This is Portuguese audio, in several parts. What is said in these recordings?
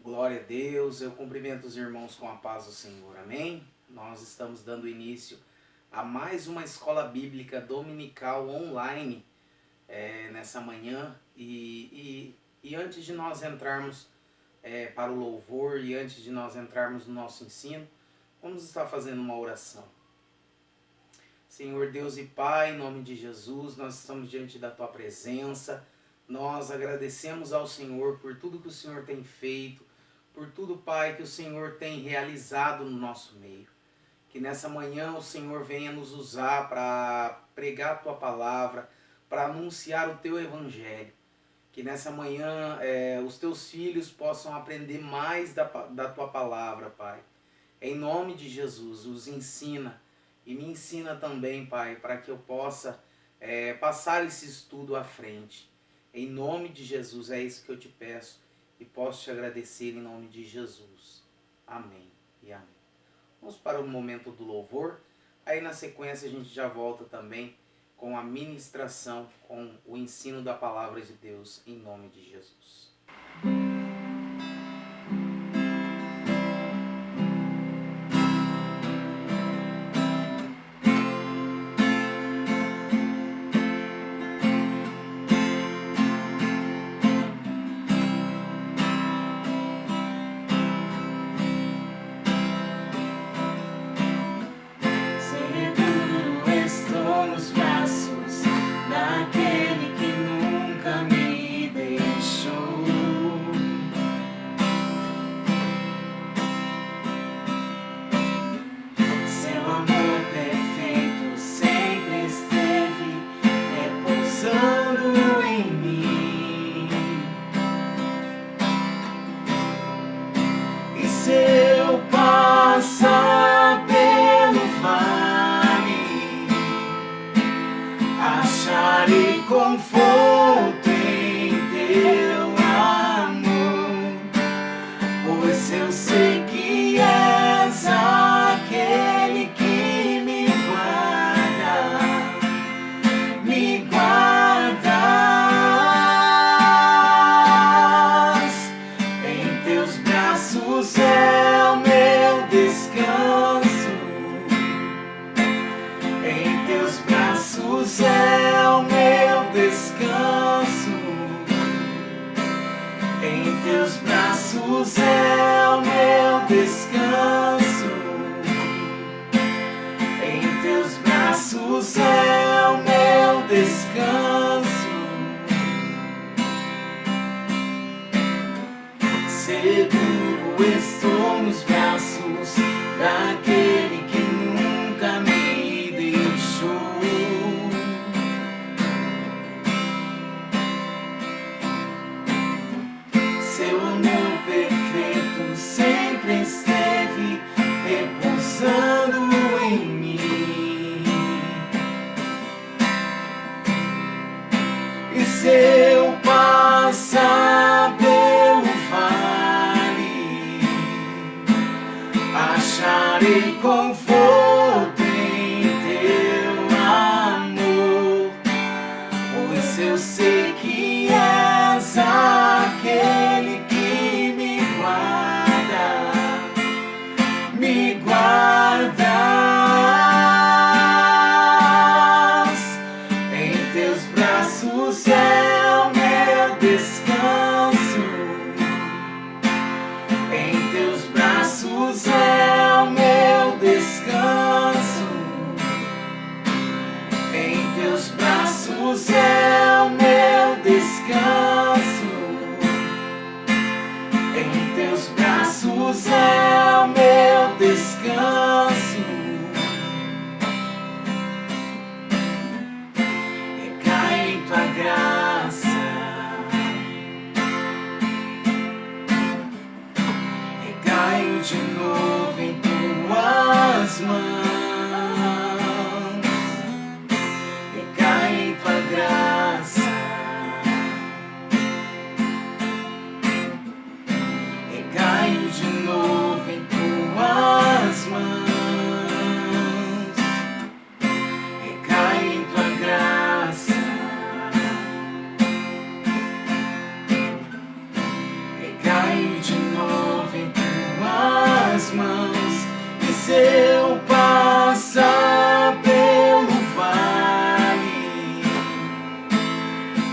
Glória a Deus, eu cumprimento os irmãos com a paz do Senhor, amém? Nós estamos dando início a mais uma escola bíblica dominical online nessa manhã e antes de nós entrarmos para o louvor e antes de nós entrarmos no nosso ensino, vamos estar fazendo uma oração. Senhor Deus e Pai, em nome de Jesus, nós estamos diante da Tua presença, nós agradecemos ao Senhor por tudo que o Senhor tem feito, por tudo, Pai, que o Senhor tem realizado no nosso meio. Que nessa manhã o Senhor venha nos usar para pregar a Tua palavra, para anunciar o Teu Evangelho. Que nessa manhã os Teus filhos possam aprender mais da Tua palavra, Pai. Em nome de Jesus, os ensina e me ensina também, Pai, para que eu possa passar esse estudo à frente. Em nome de Jesus, é isso que eu te peço. E posso te agradecer em nome de Jesus. Amém e amém. Vamos para o momento do louvor. Aí na sequência a gente já volta também com a ministração, com o ensino da palavra de Deus em nome de Jesus.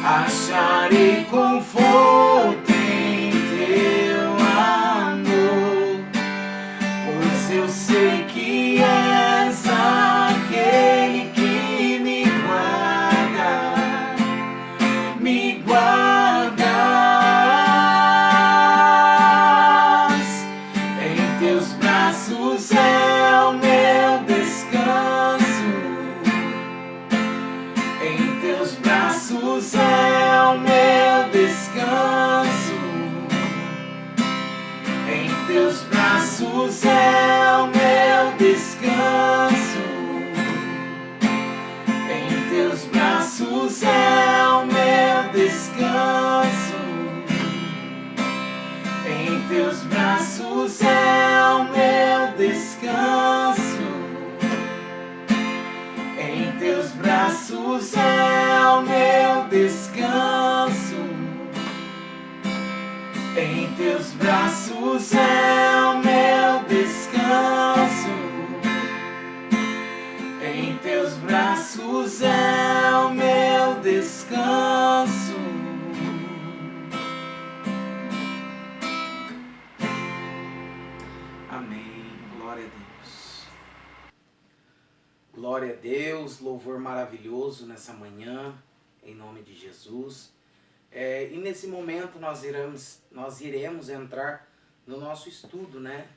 acharei conforto em teu amor, pois eu sei que és aquele que me guardas em teus braços é o meu descanso. Em teus braços é o meu descanso. Em teus braços é o meu descanso. Em teus braços é o meu descanso. Em teus braços é o meu descanso. Em teus braços é o meu descanso. Em teus braços é o meu descanso. Em teus braços é o meu descanso. Amém. Glória a Deus. Glória a Deus, louvor maravilhoso nessa manhã, em nome de Jesus. E nesse momento nós iremos entrar no nosso estudo, né,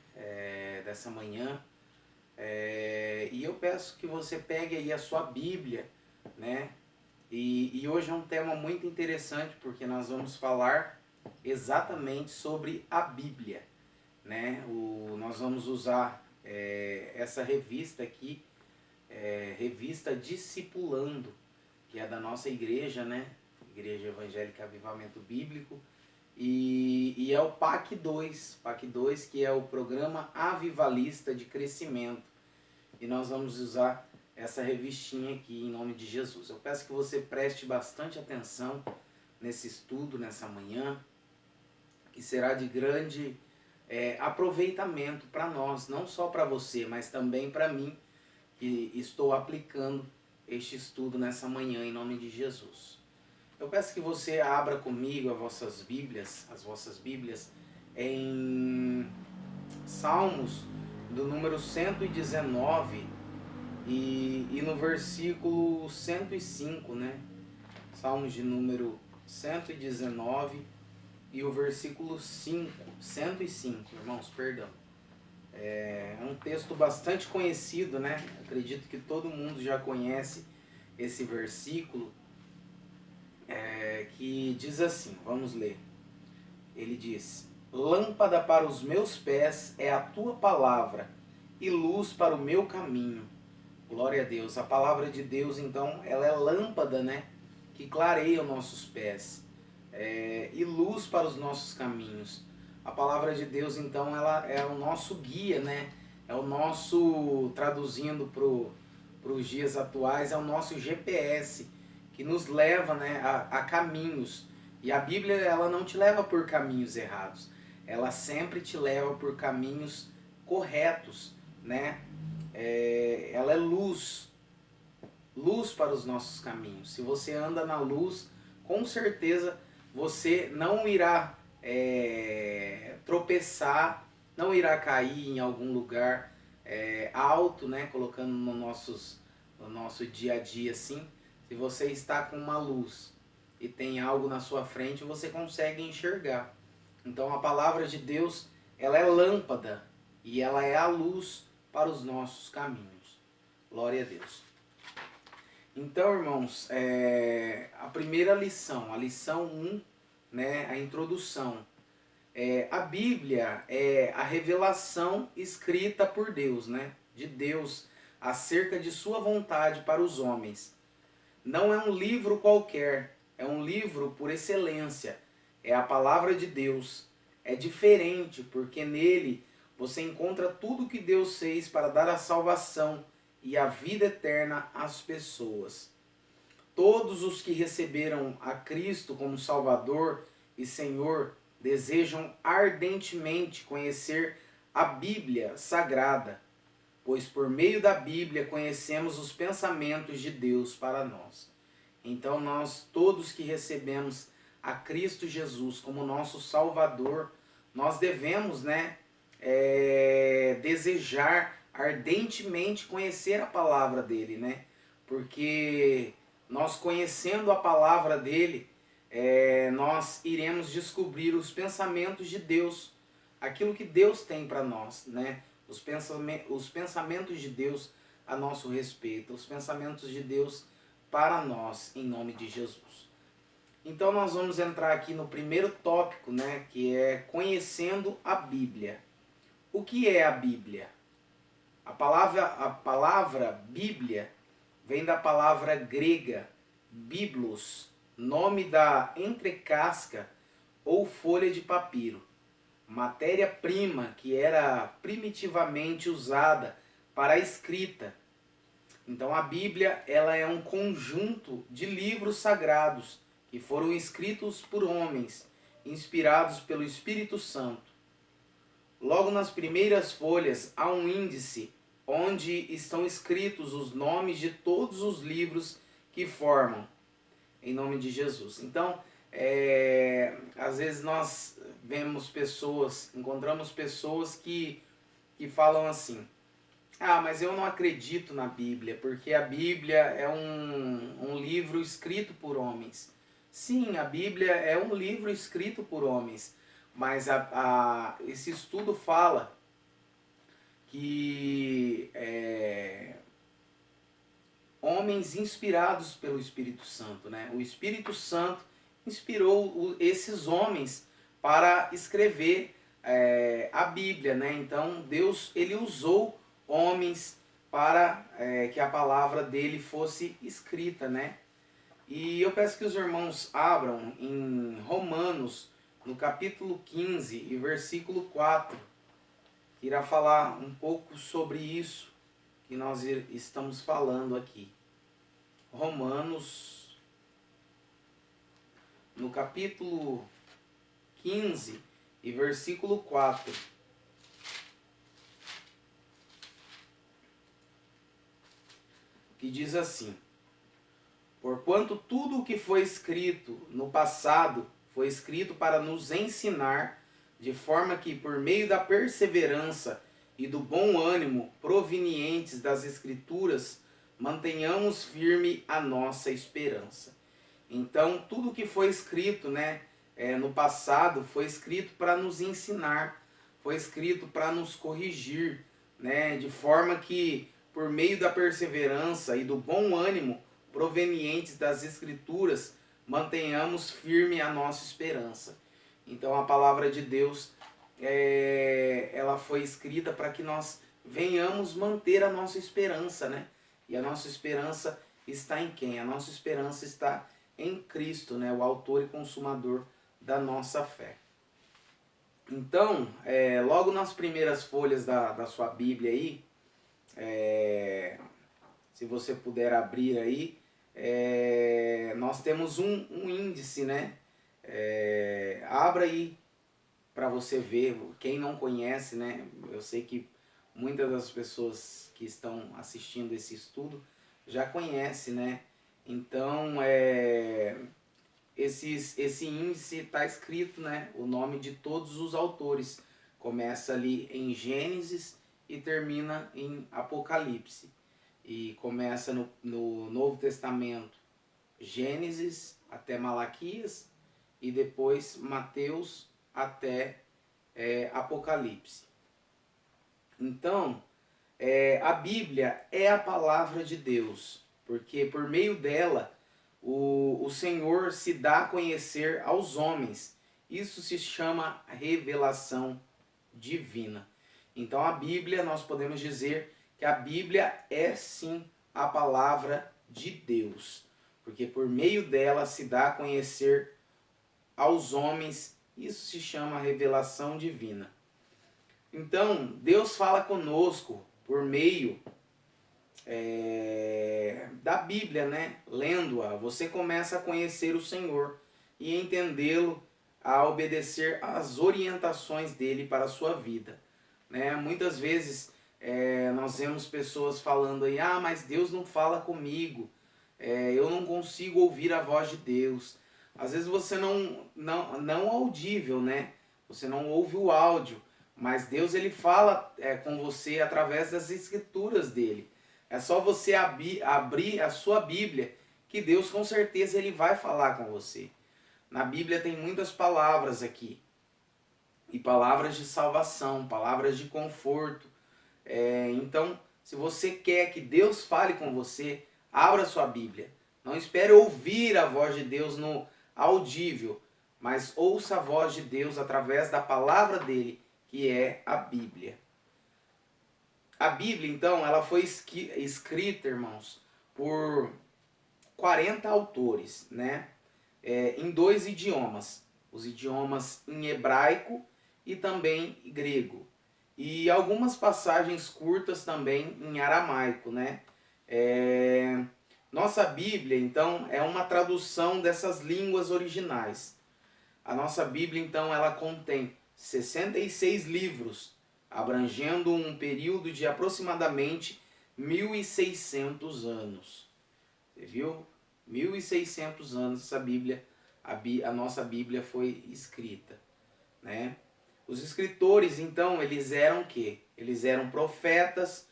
dessa manhã. E eu peço que você pegue aí a sua Bíblia, né, e hoje é um tema muito interessante, porque nós vamos falar exatamente sobre a Bíblia, né. Nós vamos usar essa revista aqui, revista Discipulando, que é da nossa igreja, né? Igreja Evangélica Avivamento Bíblico, e é o PAC 2, que é o Programa Avivalista de Crescimento, e nós vamos usar essa revistinha aqui em nome de Jesus. Eu peço que você preste bastante atenção nesse estudo, nessa manhã, que será de grande aproveitamento para nós, não só para você, mas também para mim, que estou aplicando este estudo nessa manhã em nome de Jesus. Eu peço que você abra comigo as vossas Bíblias em Salmos do número 119 e no versículo 105, né? Salmos de número 119 e o versículo 105, irmãos, perdão. É um texto bastante conhecido, né? Acredito que todo mundo já conhece esse versículo, que diz assim, vamos ler. Ele diz: lâmpada para os meus pés é a tua palavra e luz para o meu caminho. Glória a Deus. A palavra de Deus, então, ela é lâmpada, né? Que clareia os nossos pés, e luz para os nossos caminhos. A palavra de Deus, então, ela é o nosso guia, né? É o nosso, traduzindo para os dias atuais, é o nosso GPS, que nos leva, né, a caminhos. E a Bíblia, ela não te leva por caminhos errados. Ela sempre te leva por caminhos corretos, né? Ela é luz para os nossos caminhos. Se você anda na luz, com certeza você não irá tropeçar, não irá cair em algum lugar alto, né? Colocando no nosso dia a dia assim. Se você está com uma luz e tem algo na sua frente, você consegue enxergar. Então a palavra de Deus, ela é lâmpada e ela é a luz para os nossos caminhos. Glória a Deus. Então, irmãos, a primeira lição, a lição 1, né, a introdução. A Bíblia é a revelação escrita por Deus, né, de Deus acerca de sua vontade para os homens. Não é um livro qualquer, é um livro por excelência. É a palavra de Deus. É diferente porque nele você encontra tudo que Deus fez para dar a salvação e a vida eterna às pessoas. Todos os que receberam a Cristo como Salvador e Senhor desejam ardentemente conhecer a Bíblia Sagrada, pois por meio da Bíblia conhecemos os pensamentos de Deus para nós. Então nós todos que recebemos a Cristo Jesus como nosso Salvador, nós devemos, né, desejar ardentemente conhecer a palavra dele, né? Porque nós conhecendo a palavra dele, nós iremos descobrir os pensamentos de Deus, aquilo que Deus tem para nós, né? Os pensamentos de Deus a nosso respeito, os pensamentos de Deus para nós, em nome de Jesus. Então nós vamos entrar aqui no primeiro tópico, né, que é conhecendo a Bíblia. O que é a Bíblia? A palavra Bíblia vem da palavra grega biblos, nome da entrecasca ou folha de papiro, matéria-prima que era primitivamente usada para a escrita. Então a Bíblia, ela é um conjunto de livros sagrados que foram escritos por homens, inspirados pelo Espírito Santo. Logo nas primeiras folhas há um índice onde estão escritos os nomes de todos os livros que formam, em nome de Jesus. Então, às vezes nós encontramos pessoas que falam assim: ah, mas eu não acredito na Bíblia, porque a Bíblia é um livro escrito por homens. Sim, a Bíblia é um livro escrito por homens, mas esse estudo fala que homens inspirados pelo Espírito Santo, né? O Espírito Santo inspirou esses homens para escrever a Bíblia, né? Então Deus, ele usou homens para que a palavra dele fosse escrita, né? E eu peço que os irmãos abram em Romanos, no capítulo 15 e versículo 4, que irá falar um pouco sobre isso que nós estamos falando aqui. Romanos, no capítulo 15 e versículo 4. Que diz assim: porquanto tudo o que foi escrito no passado foi escrito para nos ensinar, de forma que, por meio da perseverança e do bom ânimo provenientes das Escrituras, mantenhamos firme a nossa esperança. Então, tudo o que foi escrito, né, no passado foi escrito para nos ensinar, foi escrito para nos corrigir, né, de forma que, por meio da perseverança e do bom ânimo provenientes das Escrituras, mantenhamos firme a nossa esperança. Então a palavra de Deus, ela foi escrita para que nós venhamos manter a nossa esperança, né? E a nossa esperança está em quem? A nossa esperança está em Cristo, né? O autor e consumador da nossa fé. Então, logo nas primeiras folhas da sua Bíblia aí, se você puder abrir aí, nós temos um índice, né? Abra aí para você ver. Quem não conhece, né? Eu sei que muitas das pessoas que estão assistindo esse estudo já conhecem, né? Então, esse índice está escrito, né? O nome de todos os autores. Começa ali em Gênesis e termina em Apocalipse. E começa no Novo Testamento, Gênesis até Malaquias, e depois Mateus até Apocalipse. Então, a Bíblia é a palavra de Deus, porque por meio dela o Senhor se dá a conhecer aos homens. Isso se chama revelação divina. Então a Bíblia, nós podemos dizer que a Bíblia é sim a palavra de Deus, porque por meio dela se dá a conhecer aos homens. Isso se chama revelação divina. Então Deus fala conosco por meio da Bíblia, né? Lendo-a, você começa a conhecer o Senhor e entendê-lo, a obedecer às orientações dele para a sua vida, né? Muitas vezes nós vemos pessoas falando aí: ah, mas Deus não fala comigo, eu não consigo ouvir a voz de Deus. Às vezes você não audível, né? Você não ouve o áudio, mas Deus ele fala com você através das escrituras dele. É só você abrir a sua Bíblia que Deus com certeza ele vai falar com você. Na Bíblia tem muitas palavras aqui. E palavras de salvação, palavras de conforto. Então, se você quer que Deus fale com você, abra sua Bíblia. Não espere ouvir a voz de Deus no audível, mas ouça a voz de Deus através da palavra dele, que é a Bíblia. A Bíblia, então, ela foi escrita, irmãos, por 40 autores, né? Em 2 idiomas. Os idiomas em hebraico e também grego. E algumas passagens curtas também em aramaico, né? Nossa Bíblia, então, é uma tradução dessas línguas originais. A nossa Bíblia, então, ela contém 66 livros, abrangendo um período de aproximadamente 1.600 anos. Você viu? 1.600 anos essa Bíblia, a nossa Bíblia foi escrita, né? Os escritores, então, eles eram o quê? Eles eram profetas,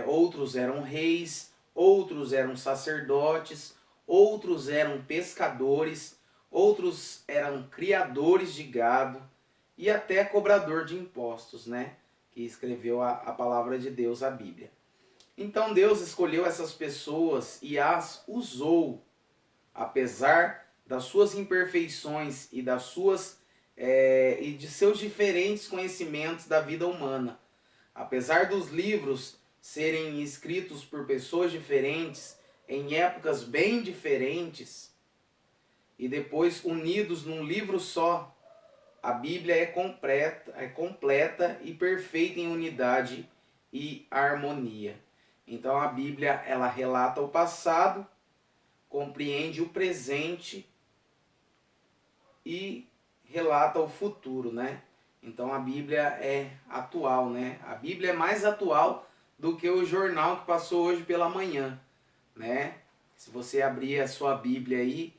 outros eram reis, outros eram sacerdotes, outros eram pescadores, outros eram criadores de gado e até cobrador de impostos, né? Que escreveu a palavra de Deus, a Bíblia. Então Deus escolheu essas pessoas e as usou, apesar das suas imperfeições e e de seus diferentes conhecimentos da vida humana. Apesar dos livros serem escritos por pessoas diferentes, em épocas bem diferentes, e depois unidos num livro só, a Bíblia é completa e perfeita em unidade e harmonia. Então a Bíblia, ela relata o passado, compreende o presente e relata o futuro, né? Então a Bíblia é atual, né? A Bíblia é mais atual do que o jornal que passou hoje pela manhã, né? Se você abrir a sua Bíblia aí,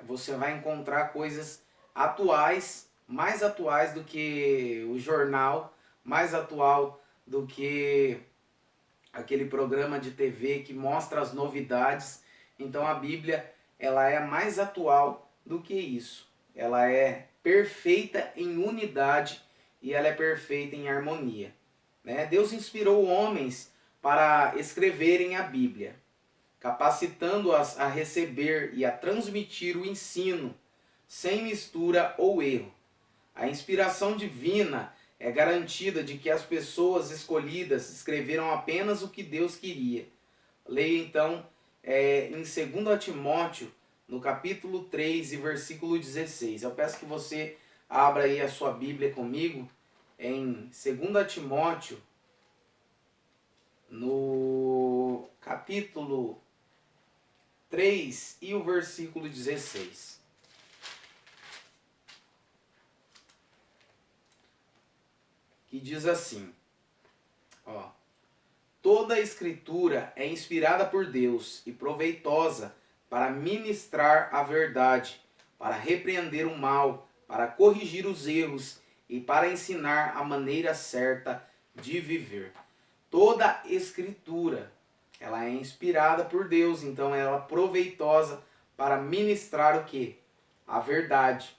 você vai encontrar coisas atuais, mais atuais do que o jornal, mais atual do que aquele programa de TV que mostra as novidades. Então a Bíblia, ela é mais atual do que isso. Ela é perfeita em unidade e ela é perfeita em harmonia, né? Deus inspirou homens para escreverem a Bíblia, capacitando-as a receber e a transmitir o ensino, sem mistura ou erro. A inspiração divina é garantida de que as pessoas escolhidas escreveram apenas o que Deus queria. Leia então em 2 Timóteo, no capítulo 3 e versículo 16. Eu peço que você abra aí a sua Bíblia comigo em 2 Timóteo, no capítulo 3 e o versículo 16. Que diz assim, ó: toda a escritura é inspirada por Deus e proveitosa para ministrar a verdade, para repreender o mal, para corrigir os erros e para ensinar a maneira certa de viver. Toda a escritura, ela é inspirada por Deus, então ela é proveitosa para ministrar o quê? A verdade.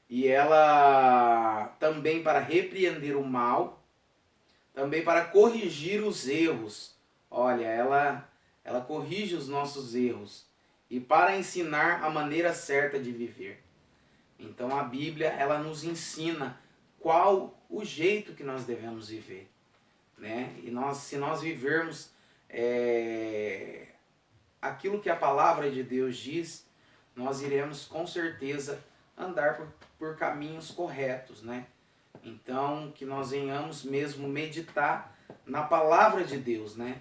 E ela também para repreender o mal, também para corrigir os erros. Olha, ela corrige os nossos erros e para ensinar a maneira certa de viver. Então a Bíblia, ela nos ensina qual o jeito que nós devemos viver, né? E se nós vivermos aquilo que a palavra de Deus diz, nós iremos com certeza andar por caminhos corretos, né? Então, que nós venhamos mesmo meditar na palavra de Deus, né?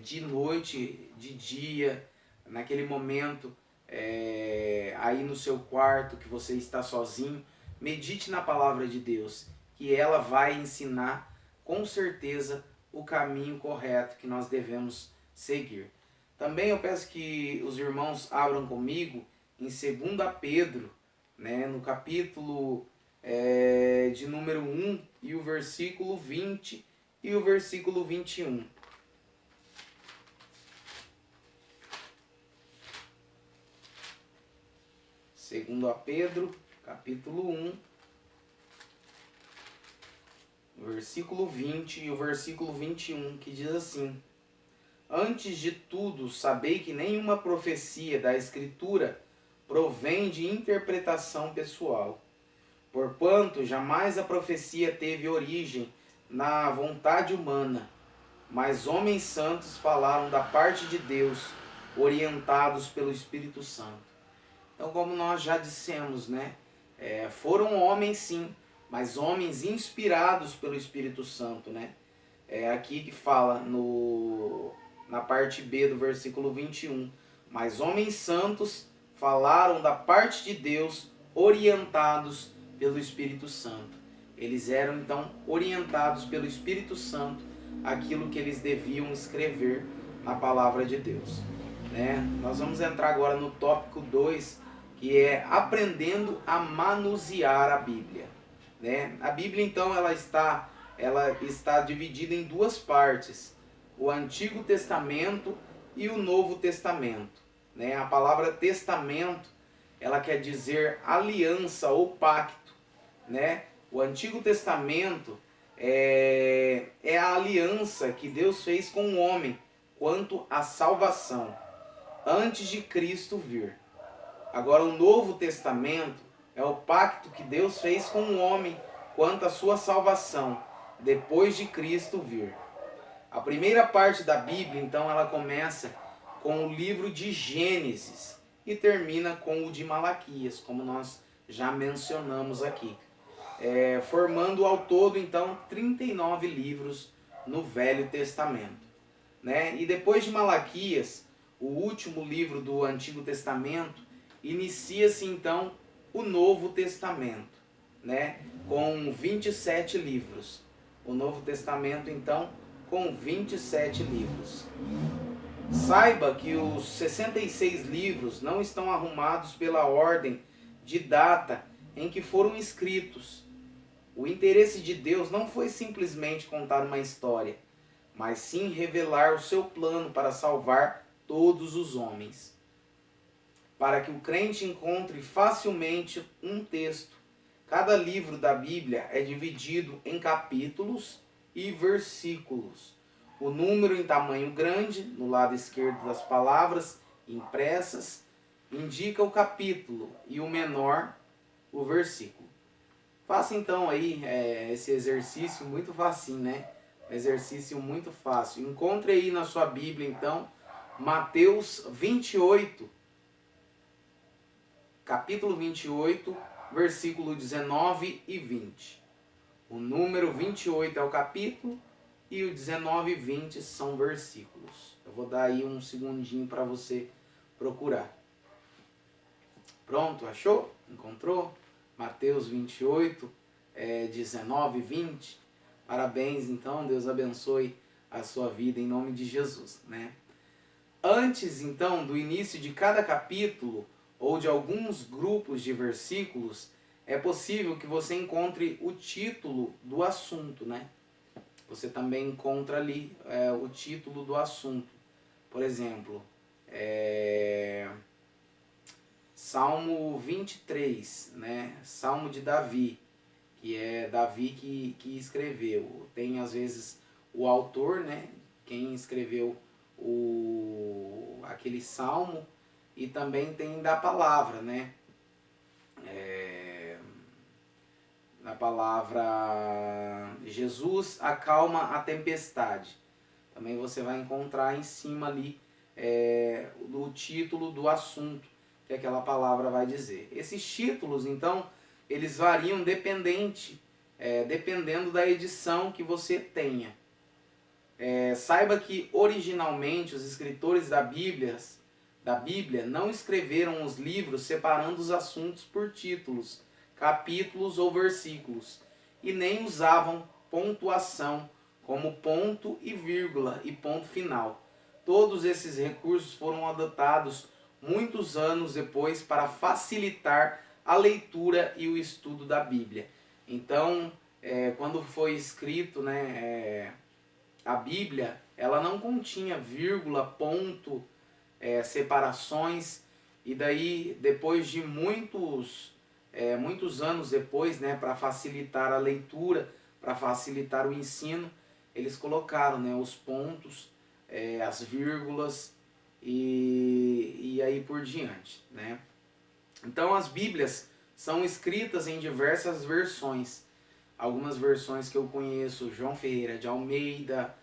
De noite, de dia, naquele momento, aí no seu quarto, que você está sozinho, medite na palavra de Deus, que ela vai ensinar com certeza o caminho correto que nós devemos seguir. Também eu peço que os irmãos abram comigo em 2 Pedro, né, no capítulo de número 1 e o versículo 20 e o versículo 21. Segundo a Pedro, capítulo 1, versículo 20 e o versículo 21, que diz assim: Antes de tudo, sabei que nenhuma profecia da Escritura provém de interpretação pessoal, porquanto jamais a profecia teve origem na vontade humana, mas homens santos falaram da parte de Deus, orientados pelo Espírito Santo. Então, como nós já dissemos, né? Foram homens sim, mas homens inspirados pelo Espírito Santo, né? É aqui que fala na parte B do versículo 21. Mas homens santos falaram da parte de Deus, orientados pelo Espírito Santo. Eles eram então orientados pelo Espírito Santo aquilo que eles deviam escrever na palavra de Deus, né? Nós vamos entrar agora no tópico 2, que é aprendendo a manusear a Bíblia, né? A Bíblia então ela está dividida em duas partes, o Antigo Testamento e o Novo Testamento, né? A palavra testamento, ela quer dizer aliança ou pacto, né? O Antigo Testamento é a aliança que Deus fez com o homem quanto à salvação, antes de Cristo vir. Agora o Novo Testamento é o pacto que Deus fez com o homem quanto à sua salvação, depois de Cristo vir. A primeira parte da Bíblia, então, ela começa com o livro de Gênesis e termina com o de Malaquias, como nós já mencionamos aqui. Formando ao todo, então, 39 livros no Velho Testamento, né? E depois de Malaquias, o último livro do Antigo Testamento, inicia-se então o Novo Testamento, né? Com 27 livros. O Novo Testamento, então, com 27 livros. Saiba que os 66 livros não estão arrumados pela ordem de data em que foram escritos. O interesse de Deus não foi simplesmente contar uma história, mas sim revelar o seu plano para salvar todos os homens. Para que o crente encontre facilmente um texto, cada livro da Bíblia é dividido em capítulos e versículos. O número em tamanho grande, no lado esquerdo das palavras impressas, indica o capítulo e o menor, o versículo. Faça então aí esse exercício muito facinho, né? Exercício muito fácil. Encontre aí na sua Bíblia então Mateus 28, capítulo 28, versículo 19 e 20. O número 28 é o capítulo e o 19 e 20 são versículos. Eu vou dar aí um segundinho para você procurar. Pronto, achou? Encontrou? Mateus 28, 19 e 20. Parabéns, então, Deus abençoe a sua vida em nome de Jesus, né? Antes, então, do início de cada capítulo ou de alguns grupos de versículos, é possível que você encontre o título do assunto, né? Você também encontra ali o título do assunto. Por exemplo, Salmo 23, né? Salmo de Davi, que é Davi que escreveu. Tem às vezes o autor, né? Quem escreveu aquele salmo, e também tem da palavra, né? Na palavra Jesus acalma a tempestade. Também você vai encontrar em cima ali o título do assunto que aquela palavra vai dizer. Esses títulos, então, eles variam dependendo da edição que você tenha. Saiba que originalmente os escritores da Bíblia não escreveram os livros separando os assuntos por títulos, capítulos ou versículos, e nem usavam pontuação como ponto e vírgula e ponto final. todos esses recursos foram adotados muitos anos depois para facilitar a leitura e o estudo da Bíblia. Então, quando foi escrito, né, a Bíblia, ela não continha vírgula, ponto, separações, e daí, depois de muitos anos depois, né, para facilitar a leitura, para facilitar o ensino, eles colocaram, né, os pontos, as vírgulas e aí por diante, né? Então as Bíblias são escritas em diversas versões. Algumas versões que eu conheço, João Ferreira de Almeida,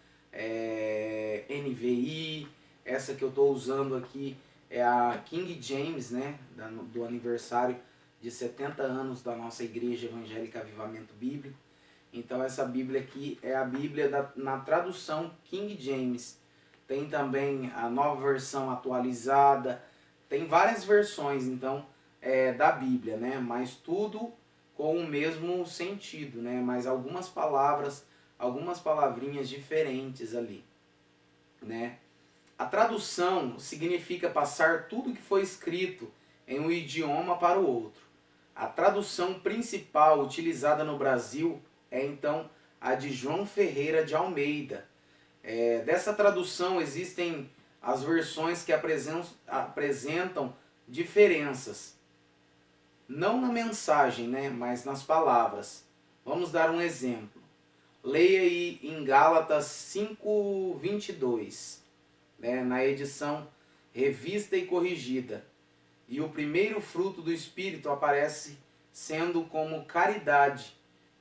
NVI, essa que eu estou usando aqui é a King James, né, do aniversário de 70 anos da nossa Igreja Evangélica Avivamento Bíblico. Então essa Bíblia aqui é a Bíblia na tradução King James. Tem também a nova versão atualizada, tem várias versões então da Bíblia, né, mas tudo com o mesmo sentido, né, mas algumas palavras, algumas palavrinhas diferentes ali, né. A tradução significa passar tudo que foi escrito em um idioma para o outro. A tradução principal utilizada no Brasil é então a de João Ferreira de Almeida. Dessa tradução existem as versões que apresentam diferenças. Não na mensagem, né, mas nas palavras. Vamos dar um exemplo. Leia aí em Gálatas 5:22, né, na edição revista e corrigida. E o primeiro fruto do Espírito aparece sendo como caridade.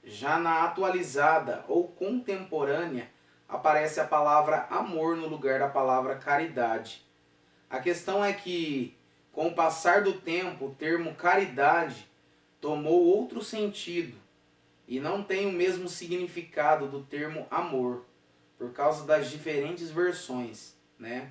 Já na atualizada ou contemporânea, aparece a palavra amor no lugar da palavra caridade. A questão é que, com o passar do tempo, o termo caridade tomou outro sentido e não tem o mesmo significado do termo amor, por causa das diferentes versões, né?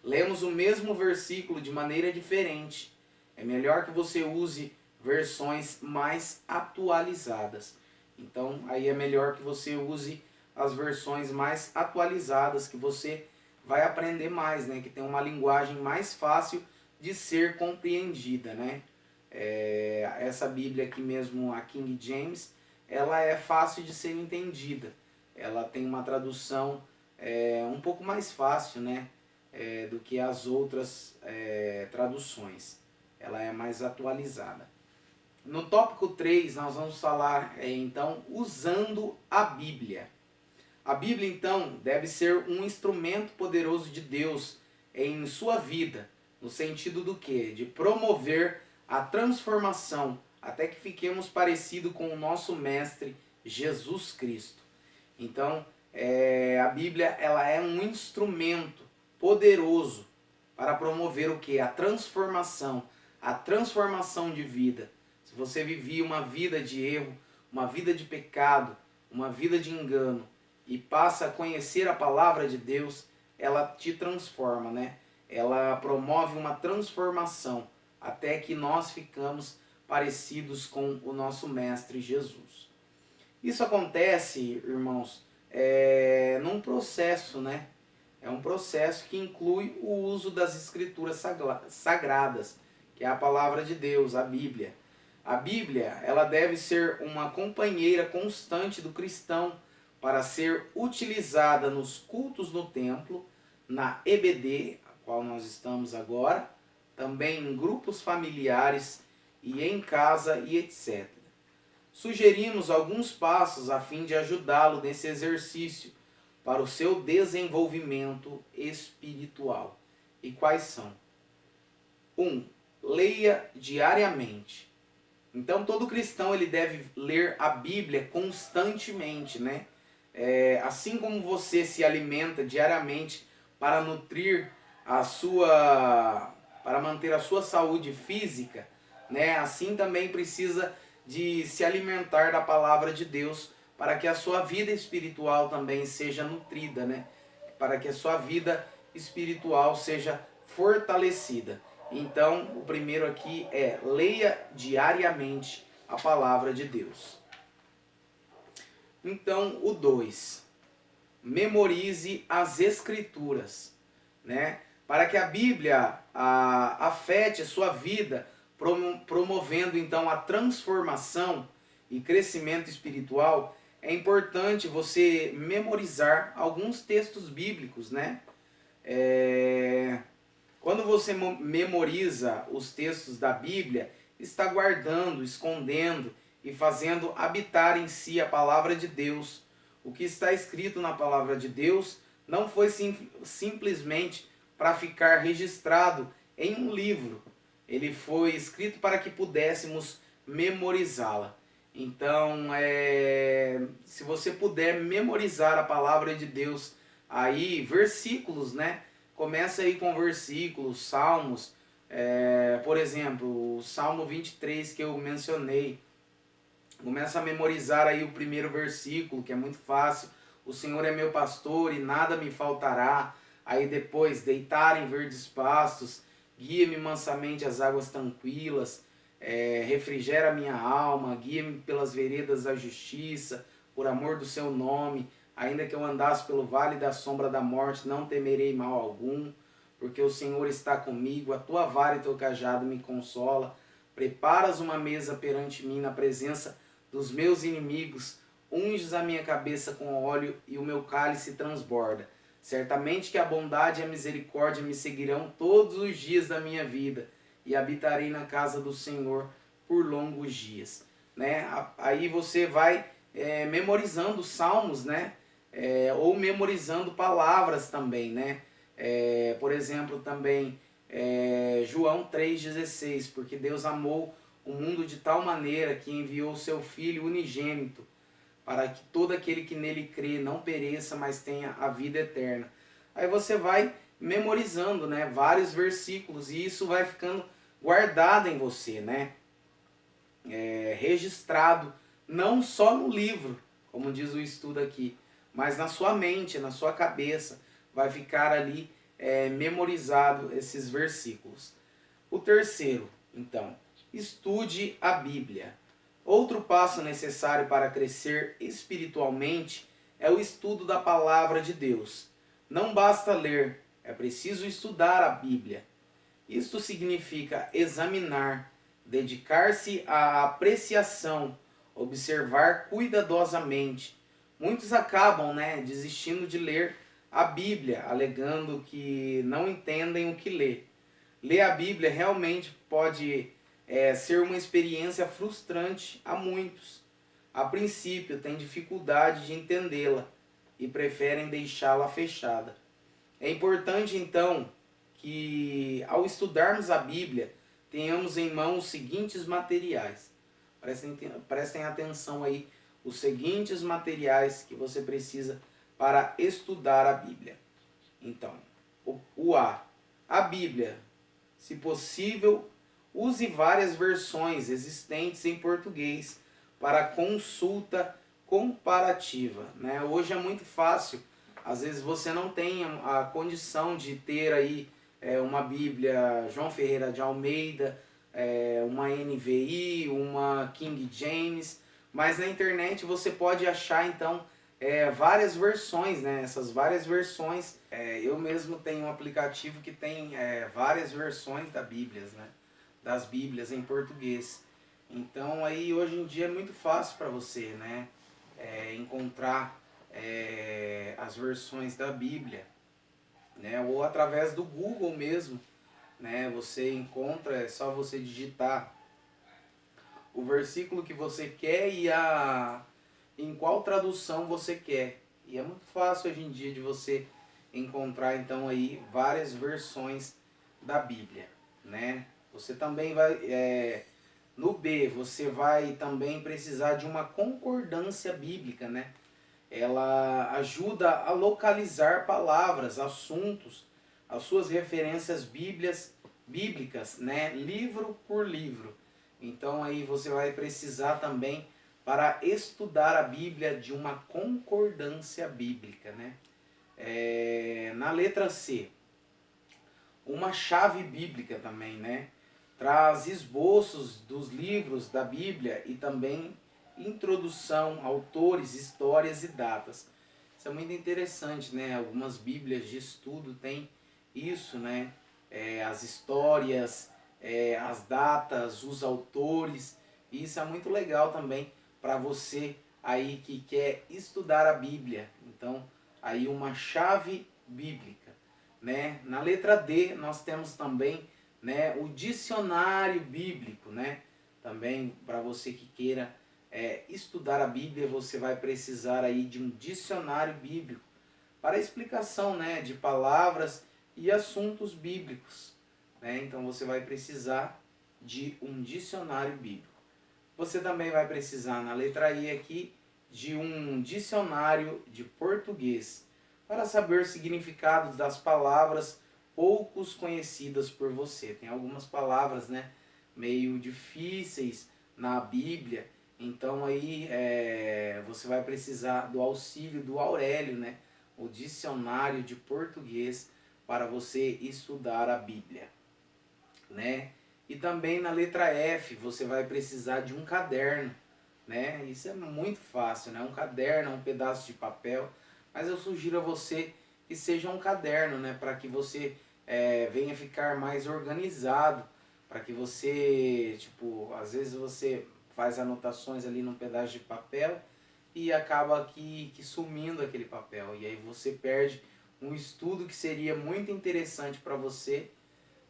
Lemos o mesmo versículo de maneira diferente. É melhor que você use versões mais atualizadas. Então, aí é melhor que você use as versões mais atualizadas, que você vai aprender mais, né? Que tem uma linguagem mais fácil de ser compreendida, né? Essa Bíblia aqui mesmo, a King James, ela é fácil de ser entendida. Ela tem uma tradução um pouco mais fácil, né? Do que as outras traduções. Ela é mais atualizada. No tópico 3, nós vamos falar, então, usando a Bíblia. A Bíblia, então, deve ser um instrumento poderoso de Deus em sua vida, no sentido do quê? De promover a transformação, até que fiquemos parecidos com o nosso Mestre Jesus Cristo. Então, a Bíblia, ela é um instrumento poderoso para promover o quê? A transformação de vida. Se você vivia uma vida de erro, uma vida de pecado, uma vida de engano, e passa a conhecer a palavra de Deus, ela te transforma, né? Ela promove uma transformação, até que nós ficamos parecidos com o nosso Mestre Jesus. Isso acontece, irmãos, num processo, né? É um processo que inclui o uso das escrituras sagradas, que é a palavra de Deus, a Bíblia. A Bíblia, ela deve ser uma companheira constante do cristão para ser utilizada nos cultos no templo, na EBD, a qual nós estamos agora, também em grupos familiares e em casa e etc. Sugerimos alguns passos a fim de ajudá-lo nesse exercício para o seu desenvolvimento espiritual. E quais são? 1. Leia diariamente. Então todo cristão ele deve ler a Bíblia constantemente, né? Assim como você se alimenta diariamente para nutrir para manter a sua saúde física, né? Assim também precisa de se alimentar da palavra de Deus para que a sua vida espiritual também seja nutrida, né? Para que a sua vida espiritual seja fortalecida. Então, o primeiro aqui é leia diariamente a palavra de Deus. Então, o 2, memorize as escrituras. né? Para que a Bíblia afete a sua vida, promovendo então a transformação e crescimento espiritual, é importante você memorizar alguns textos bíblicos, né? Quando você memoriza os textos da Bíblia, está guardando, escondendo e fazendo habitar em si a palavra de Deus. O que está escrito na palavra de Deus não foi simplesmente para ficar registrado em um livro. Ele foi escrito para que pudéssemos memorizá-la. Então, se você puder memorizar a palavra de Deus, aí, versículos, né? Começa aí com versículos, salmos, por exemplo, o Salmo 23 que eu mencionei. Começa a memorizar aí o primeiro versículo, que é muito fácil. O Senhor é meu pastor e nada me faltará. Aí depois, deitar em verdes pastos, guia-me mansamente às águas tranquilas, refrigera minha alma, guia-me pelas veredas da justiça, por amor do seu nome. Ainda que eu andasse pelo vale da sombra da morte, não temerei mal algum, porque o Senhor está comigo, a tua vara e teu cajado me consola. Preparas uma mesa perante mim na presença dos meus inimigos, unges a minha cabeça com óleo e o meu cálice transborda. Certamente que a bondade e a misericórdia me seguirão todos os dias da minha vida, e habitarei na casa do Senhor por longos dias. Né? Aí você vai memorizando salmos, né? Ou memorizando palavras também, né? Por exemplo, também João 3,16, porque Deus amou o mundo de tal maneira que enviou o seu Filho unigênito, para que todo aquele que nele crê não pereça, mas tenha a vida eterna. Aí você vai memorizando, né, vários versículos, e isso vai ficando guardado em você, né? Registrado, não só no livro, como diz o estudo aqui, mas na sua mente, na sua cabeça, vai ficar ali memorizado esses versículos. O terceiro, então, estude a Bíblia. Outro passo necessário para crescer espiritualmente é o estudo da palavra de Deus. Não basta ler, é preciso estudar a Bíblia. Isto significa examinar, dedicar-se à apreciação, observar cuidadosamente. Muitos acabam, desistindo de ler a Bíblia, alegando que não entendem o que lê. Ler a Bíblia realmente pode ser uma experiência frustrante a muitos. A princípio, têm dificuldade de entendê-la e preferem deixá-la fechada. É importante, então, que ao estudarmos a Bíblia, tenhamos em mão os seguintes materiais. Prestem atenção aí, os seguintes materiais que você precisa para estudar a Bíblia. Então, a Bíblia, se possível, use várias versões existentes em português para consulta comparativa. Né? Hoje é muito fácil, às vezes você não tem a condição de ter aí uma Bíblia João Ferreira de Almeida, uma NVI, uma King James, mas na internet você pode achar então várias versões, né? Essas várias versões, eu mesmo tenho um aplicativo que tem várias versões da Bíblia, né? Das Bíblias em português. Então aí hoje em dia é muito fácil para você, né? Encontrar as versões da Bíblia, né? Ou através do Google mesmo, né? Você encontra, é só você digitar o versículo que você quer e em qual tradução você quer. E é muito fácil hoje em dia de você encontrar então aí várias versões da Bíblia, né? Você também vai no B, você vai também precisar de uma concordância bíblica, né? Ela ajuda a localizar palavras, assuntos, as suas referências bíblicas, né? Livro por livro. Então aí você vai precisar também, para estudar a Bíblia, de uma concordância bíblica, né? Na letra C, uma chave bíblica também, né? Traz esboços dos livros da Bíblia e também introdução, autores, histórias e datas. Isso é muito interessante, né? Algumas Bíblias de estudo têm isso, né? As histórias, as datas, os autores. E isso é muito legal também para você aí que quer estudar a Bíblia. Então, aí uma chave bíblica, né? Na letra D nós temos também, né, o dicionário bíblico, né? Também para você que queira estudar a Bíblia, você vai precisar aí de um dicionário bíblico para a explicação, né, de palavras e assuntos bíblicos, né? Então você vai precisar de um dicionário bíblico. Você também vai precisar, na letra I aqui, de um dicionário de português para saber significados das palavras poucos conhecidas por você. Tem algumas palavras, né, meio difíceis na Bíblia, então aí você vai precisar do auxílio do Aurélio, né, o dicionário de português para você estudar a Bíblia, né? E também na letra F você vai precisar de um caderno, né? Isso é muito fácil, né? Um caderno, um pedaço de papel, mas eu sugiro a você que seja um caderno, né? Para que você venha ficar mais organizado, para que você, tipo, às vezes você faz anotações ali num pedaço de papel e acaba que sumindo aquele papel, e aí você perde um estudo que seria muito interessante para você,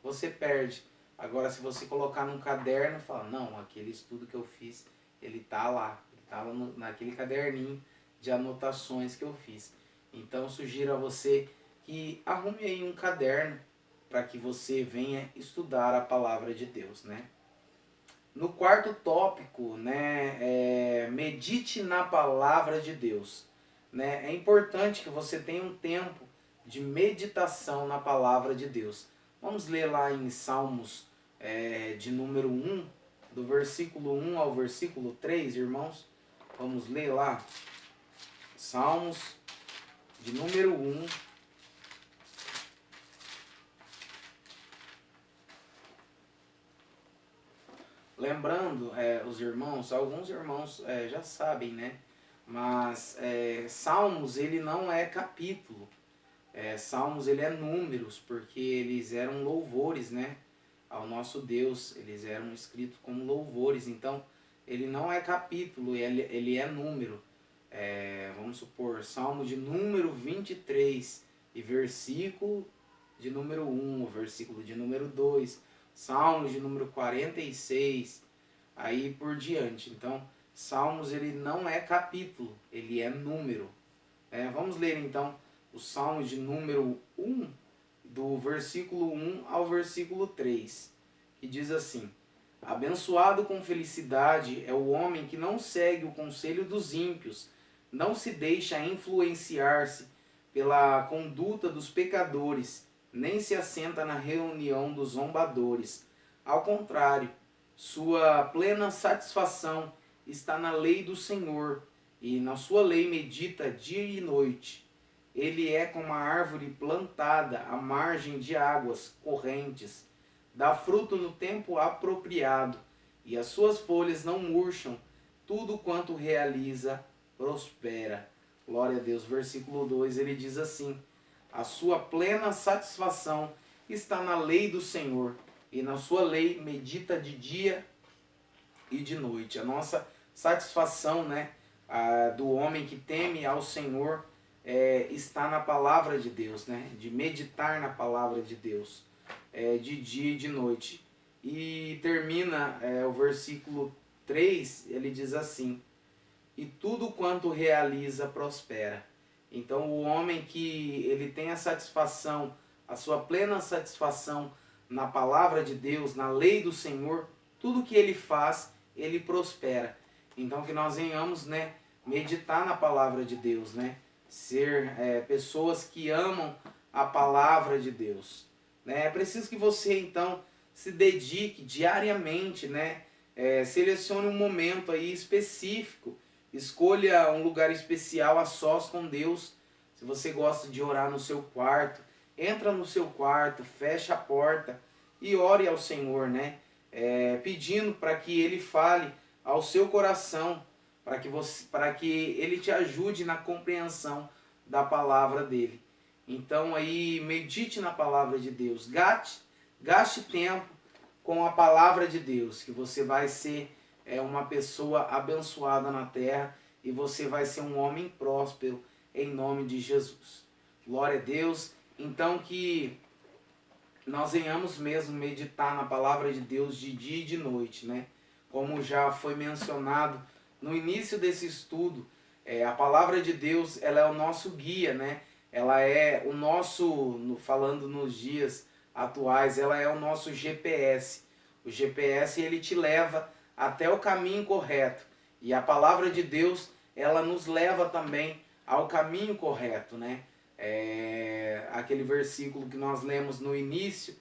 você perde. Agora, se você colocar num caderno, fala, não, aquele estudo que eu fiz, ele tá lá naquele caderninho de anotações que eu fiz. Então, sugiro a você que arrume aí um caderno para que você venha estudar a palavra de Deus, né? No quarto tópico, né, medite na palavra de Deus, né? É importante que você tenha um tempo de meditação na palavra de Deus. Vamos ler lá em Salmos de número 1, do versículo 1 ao versículo 3, irmãos. Vamos ler lá. Salmos de número 1. Lembrando, os irmãos, alguns irmãos já sabem, né? Mas Salmos, ele não é capítulo. Salmos, ele é números, porque eles eram louvores, né? Ao nosso Deus. Eles eram escritos como louvores. Então, ele não é capítulo, ele é número. Vamos supor, Salmo de número 23 e versículo de número 1, versículo de número 2, Salmos de número 46, aí por diante. Então, Salmos, ele não é capítulo, ele é número. Vamos ler então o Salmo de número 1, do versículo 1 ao versículo 3, que diz assim: Abençoado com felicidade é o homem que não segue o conselho dos ímpios, não se deixa influenciar-se pela conduta dos pecadores, nem se assenta na reunião dos zombadores. Ao contrário, sua plena satisfação está na lei do Senhor, e na sua lei medita dia e noite. Ele é como a árvore plantada à margem de águas correntes, dá fruto no tempo apropriado, e as suas folhas não murcham, tudo quanto realiza prospera. Glória a Deus. Versículo 2, ele diz assim: a sua plena satisfação está na lei do Senhor, e na sua lei medita de dia e de noite. A nossa satisfação, né, do homem que teme ao Senhor está na palavra de Deus, né, de meditar na palavra de Deus, de dia e de noite. E termina o versículo 3, ele diz assim: e tudo quanto realiza prospera. Então o homem que ele tem a satisfação, a sua plena satisfação na palavra de Deus, na lei do Senhor, tudo que ele faz, ele prospera. Então que nós venhamos, né, meditar na palavra de Deus, né, ser pessoas que amam a palavra de Deus. Né? É preciso que você então se dedique diariamente, né, selecione um momento aí específico, escolha um lugar especial a sós com Deus. Se você gosta de orar no seu quarto, entra no seu quarto, fecha a porta e ore ao Senhor, né? Pedindo para que Ele fale ao seu coração, para que Ele te ajude na compreensão da palavra dele. Então aí medite na palavra de Deus, gaste tempo com a palavra de Deus, que você vai ser uma pessoa abençoada na terra e você vai ser um homem próspero em nome de Jesus. Glória a Deus. Então que nós venhamos mesmo meditar na palavra de Deus de dia e de noite, né? Como já foi mencionado no início desse estudo, a palavra de Deus, ela é o nosso guia, né? Ela é o nosso, falando nos dias atuais, ela é o nosso GPS. O GPS, ele te leva até o caminho correto. E a palavra de Deus, ela nos leva também ao caminho correto, né? Aquele versículo que nós lemos no início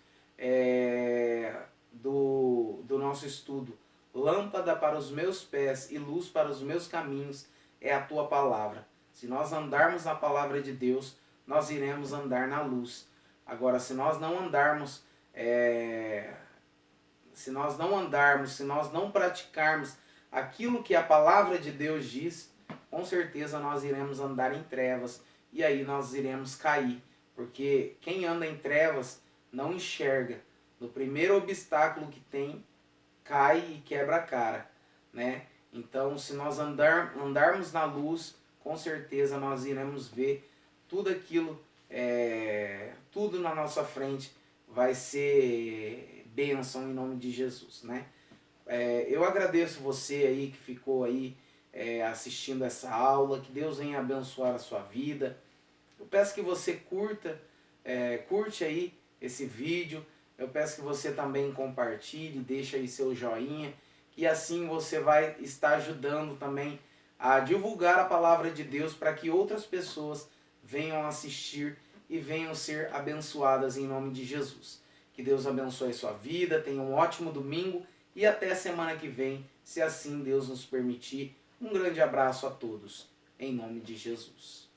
do nosso estudo. Lâmpada para os meus pés e luz para os meus caminhos é a tua palavra. Se nós andarmos na palavra de Deus, nós iremos andar na luz. Agora, se nós não andarmos, se nós não praticarmos aquilo que a palavra de Deus diz, com certeza nós iremos andar em trevas e aí nós iremos cair. Porque quem anda em trevas não enxerga. No primeiro obstáculo que tem, cai e quebra a cara, né? Então, se nós andarmos na luz, com certeza nós iremos ver tudo aquilo, tudo na nossa frente vai ser bênção em nome de Jesus, né? Eu agradeço você aí que ficou aí assistindo essa aula, que Deus venha abençoar a sua vida. Eu peço que você curte aí esse vídeo. Eu peço que você também compartilhe, deixe aí seu joinha, que assim você vai estar ajudando também a divulgar a palavra de Deus para que outras pessoas venham assistir e venham ser abençoadas em nome de Jesus. Que Deus abençoe a sua vida, tenha um ótimo domingo e até a semana que vem, se assim Deus nos permitir. Um grande abraço a todos, em nome de Jesus.